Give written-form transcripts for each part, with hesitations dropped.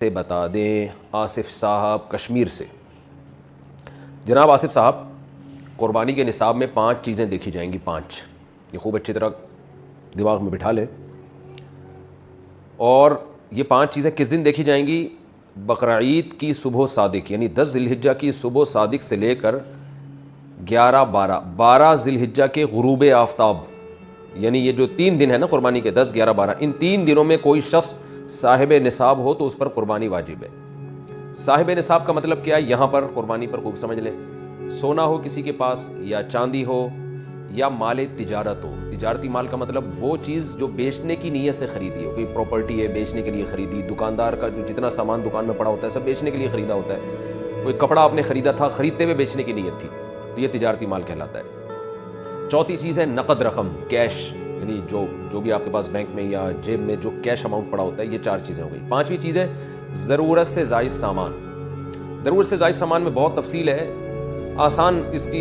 से बता दें आसिफ साहब कश्मीर से। जनाब आसिफ साहब, क़ुरबानी के निसाब में 5 चीज़ें देखी जाएंगी। 5 ये खूब अच्छी तरह दिमाग में बिठा लें। और ये 5 चीज़ें किस दिन देखी जाएंगी? बकरीद की सुबह सादिक यानी 10 ज़िलहिज्जा की सुबह सादिक से लेकर 12 ज़िलहिज्जा के गुरूब आफ्ताब, यानी ये जो 3 दिन है ना क़ुरबानी के, 10, 11, 12, इन 3 दिनों में कोई शख्स साहिब निसाब हो तो उस पर क़ुरबानी वाजिब है। साहिब निसाब का मतलब क्या है? यहाँ पर क़ुरबानी पर खूब समझ लें। सोना हो किसी के पास, या चांदी हो, या माल तिजारत हो। तिजारती माल का मतलब वो चीज़ जो बेचने की नीयत से ख़रीदी हो। कोई प्रॉपर्टी है, बेचने के लिए ख़रीदी। दुकानदार का जो जितना सामान दुकान में पड़ा होता है सब बेचने के लिए ख़रीदा होता है। कोई कपड़ा आपने ख़रीदा था, ख़रीदते हुए बेचने की नीयत थी, तो ये तिजारती माल कहलाता है। चौथी चीज़ है नकद रकम, कैश, यानी जो भी आपके पास बैंक में या जेब में जो कैश अमाउंट पड़ा होता है। ये 4 चीज़ें हो गई। 5वीं चीज़ है ज़रूरत से ज़ायद सामान। ज़रूरत से ज़ायद सामान में बहुत तफसील है। आसान इसकी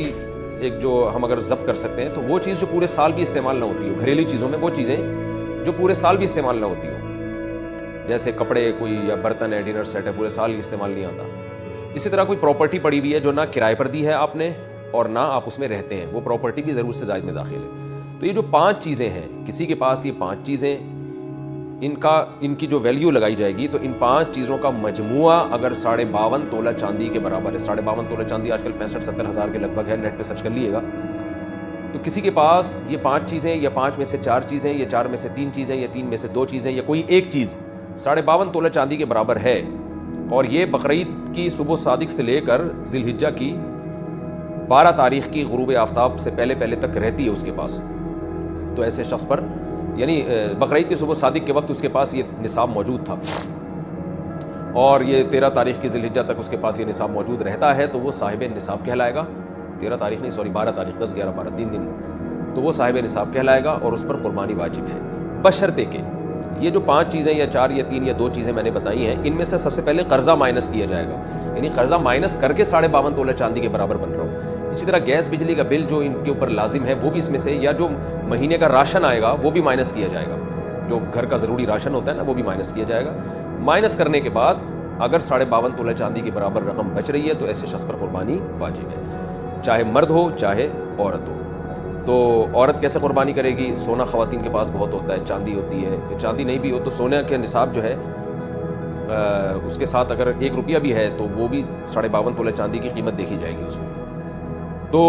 एक जो हम अगर ज़ब्त कर सकते हैं तो वो चीज़ जो पूरे साल भी इस्तेमाल ना होती हो। घरेलू चीज़ों में वो चीज़ें जो पूरे साल भी इस्तेमाल ना होती हो, जैसे कपड़े कोई या बर्तन है, डिनर सेट है, पूरे साल इस्तेमाल नहीं आता। इसी तरह कोई प्रॉपर्टी पड़ी हुई है जो ना किराए पर दी है आपने और ना आप उसमें रहते हैं, वो प्रॉपर्टी भी ज़रूरत से ज़ायद में दाखिल है। तो ये जो 5 चीज़ें हैं, किसी के पास ये 5 चीज़ें, इनकी जो वैल्यू लगाई जाएगी तो इन 5 चीज़ों का मजमुआ अगर 52.5 तोला चांदी के बराबर है। 52.5 तोला चांदी आजकल 65-70 हज़ार के लगभग है, नेट पे सर्च कर लीजिएगा। तो किसी के पास ये 5 चीज़ें, या 5 में से 4 चीज़ें, या 4 में से 3 चीज़ें, या 3 में से 2 चीज़ें, या कोई एक चीज़ 52.5 तोला चांदी के बराबर है, और ये बकरीद की सुबह सादिक से लेकर ज़िलहिज्जा की 12 तारीख़ की गुरूब आफ्ताब से पहले तक रहती है उसके पास, तो ऐसे शख्स पर, यानी बकरीद की सुबह सादिक के वक्त उसके पास ये निसाब मौजूद था और ये 13 तारीख़ की ज़िलहिज्जा तक उसके पास ये निसाब मौजूद रहता है, तो वो साहिब निसाब कहलाएगा। 13 तारीख़ नहीं, सॉरी 12 तारीख़, 10, 11, 12, 3 दिन, तो वो साहिब निसाब कहलाएगा और उस पर क़ुरबानी वाजिब है। बशर्ते के ये जो 5 चीज़ें या 4 या 3 या 2 चीज़ें मैंने बताई हैं, इनमें से सबसे पहले कर्ज़ा माइनस किया जाएगा, यानी कर्ज़ा माइनस करके 52.5 तोला चांदी के बराबर बन रहा हूँ। इसी तरह गैस बिजली का बिल जो इनके ऊपर लाजिम है वो भी इसमें से, या जो महीने का राशन आएगा वो भी माइनस किया जाएगा। जो घर का ज़रूरी राशन होता है ना, वो भी माइनस किया जाएगा। माइनस करने के बाद अगर 52.5 तोला चांदी के बराबर रकम बच रही है तो ऐसे शख्स पर क़ुरबानी वाजिब है, चाहे मर्द हो चाहे औरत हो। तो औरत कैसे क़ुरबानी करेगी? सोना ख़वातीन के पास बहुत होता है, चांदी होती है। चांदी नहीं भी हो तो सोने के निसाब जो है उसके साथ अगर 1 रुपया भी है तो वो भी 52.5 तोला चांदी की कीमत देखी जाएगी उसमें। तो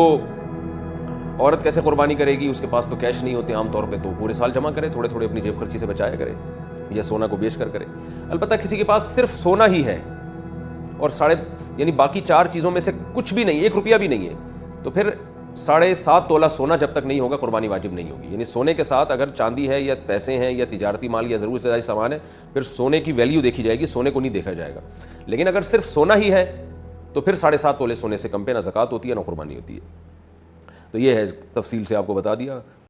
औरत कैसे क़ुरबानी करेगी? उसके पास तो कैश नहीं होते आमतौर पे, तो पूरे साल जमा करे, थोड़े थोड़े अपनी जेब खर्ची से बचाया करे, या सोना को बेच कर करे। अलबत्ता किसी के पास सिर्फ सोना ही है और यानी बाकी 4 चीज़ों में से कुछ भी नहीं, 1 रुपया भी नहीं है, तो फिर 7.5 तोला सोना जब तक नहीं होगा क़ुरबानी वाजिब नहीं होगी। यानी सोने के साथ अगर चांदी है या पैसे हैं या तिजारती माल या ज़रूरत से ज़्यादा सामान है, फिर सोने की वैल्यू देखी जाएगी, सोने को नहीं देखा जाएगा। लेकिन अगर सिर्फ सोना ही है तो फिर 7.5 तोले सोने से कम पे ना ज़कात होती है ना क़ुरबानी होती है। तो ये है, तफसील से आपको बता दिया।